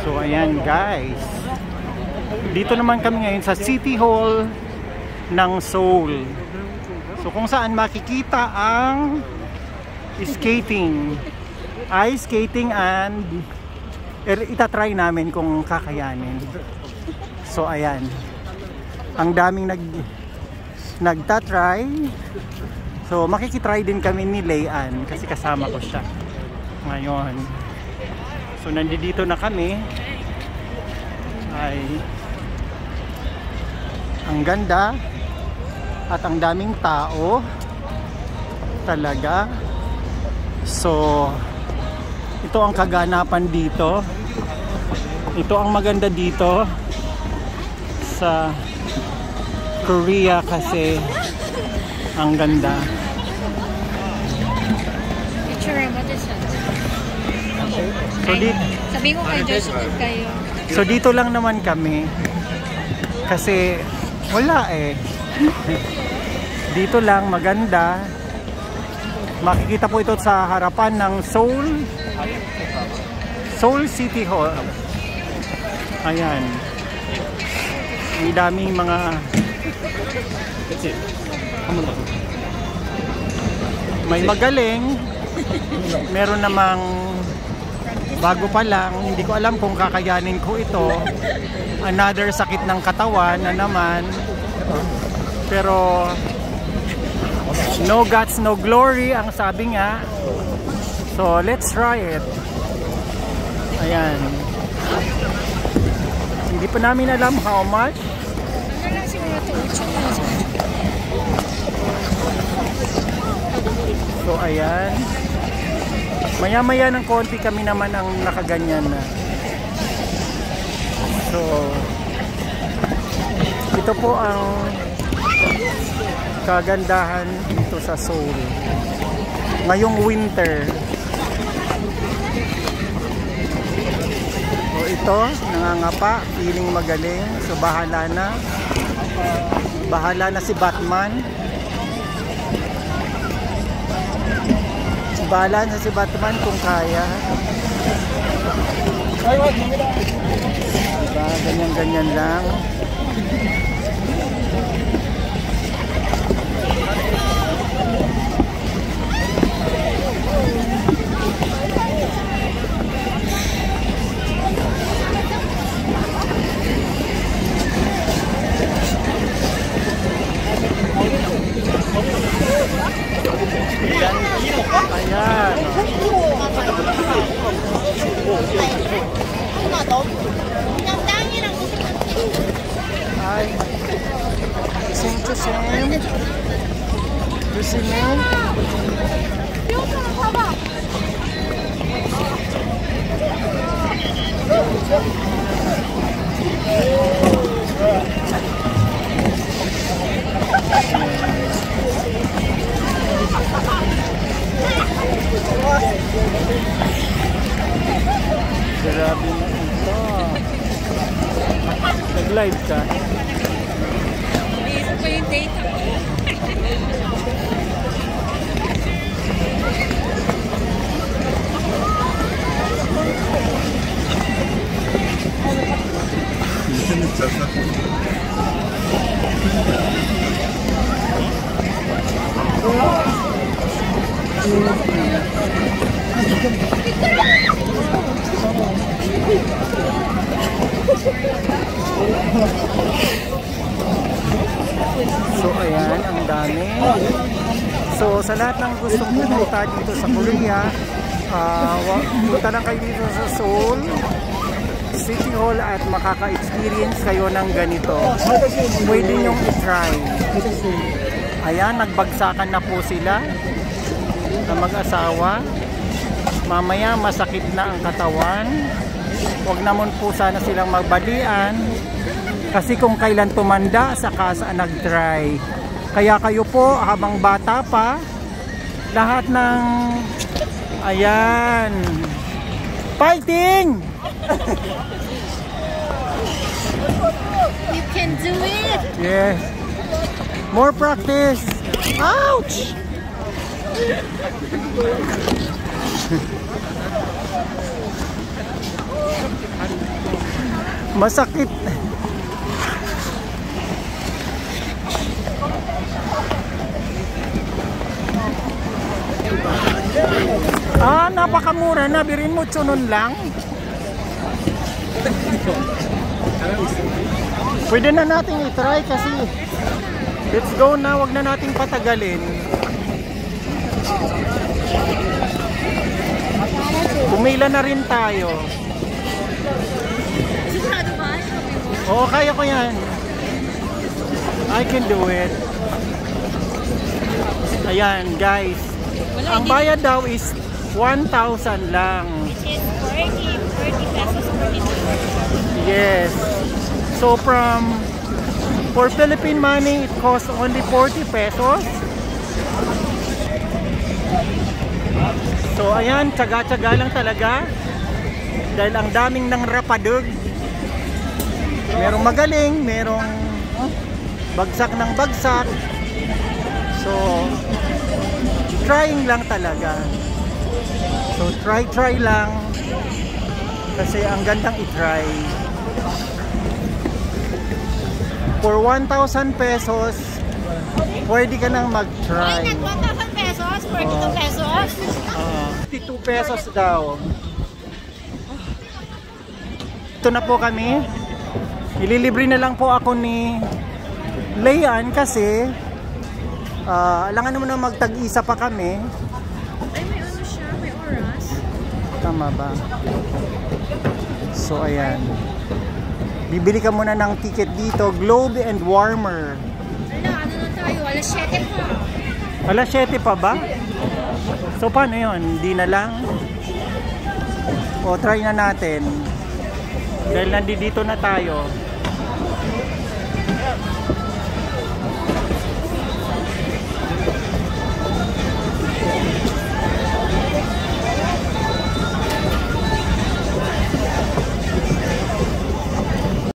So ayan guys, dito naman kami ngayon sa City Hall ng Seoul. So kung saan makikita ang skating, ice skating, and itatry namin kung kakayanin. So ayan, ang daming nagtatry. So makikitry din kami ni Leyan kasi kasama ko siya ngayon. So nandito na kami. Ay, ang ganda at ang daming tao talaga. So ito ang kaganapan dito. Ito ang maganda dito sa Korea kasi ang ganda. Picture mo this one. So sabi ko kay Josh, kayo. So dito lang naman kami kasi wala eh. Dito lang maganda. Makikita po ito sa harapan ng Seoul City Hall. Ayan. Ang daming mga may magaling, meron namang bago pa lang. Hindi ko alam kung kakayanin ko ito. Another sakit ng katawan na naman. Pero no guts, no glory ang sabi nga. So let's try it. Ayan. Hindi pa namin alam how much. So ayan. Maya-maya ng konti kami naman ang nakaganyan na. So ito po ang kagandahan dito sa Seoul ngayong winter. So ito, nangangapa, feeling magaling. So bahala na si Batman. Bahala na si Batman kung kaya. Diba, ganyan-ganyan lang. Ayan. Ay. Same. Jusimen. Grabe na ito. Nag-live ka? Ito pa yung data ko. So ayan, ang dami. So sa lahat ng gustong pumunta dito sa Korea, punta lang kayo dito sa Seoul City Hall at makaka-experience kayo ng ganito. Pwede nyong i-try. Ayan, nagbagsakan na po sila na mag-asawa. Mamaya masakit na ang katawan. Huwag naman po sana silang magbalian kasi kung kailan tumanda saka saan nag-try. Kaya kayo po habang bata pa, lahat ng ayan, fighting! You can do it! Yes. More practice. Ouch! Masakit. Napakamura na. Birin mo, tsunon lang. Pwede na natin i-try kasi let's go na. Wag na nating patagalin. Pumila na rin tayo. Sigurado ba? Oo, kaya ko yan. I can do it. Ayan, guys. Ang bayad daw is 1,000 lang. Which is 40 pesos, 42. Yes. So for Philippine money, it costs only 40 pesos. So ayan, tsaga-tsaga lang talaga. Dahil ang daming ng rapadug. Merong magaling, merong bagsak ng bagsak. So trying lang talaga. So try lang. Kasi ang gandang i-try. For 1,000 pesos, pwede ka nang mag-try. Ay, 1,000 pesos, 42 pesos. 52 pesos daw. Ito na po kami. Ililibre na lang po ako ni Leian kasi alangan naman na magtag-isa pa kami. Ay, may ano siya, may oras. Tama ba? So ayan. Bibili ka muna ng ticket dito, Globe and Warmer. Ala, ano na tayo? Alas 7 pa. Alas 7 pa ba? So paano yun? Hindi na lang? O try na natin. Dahil nandito na tayo.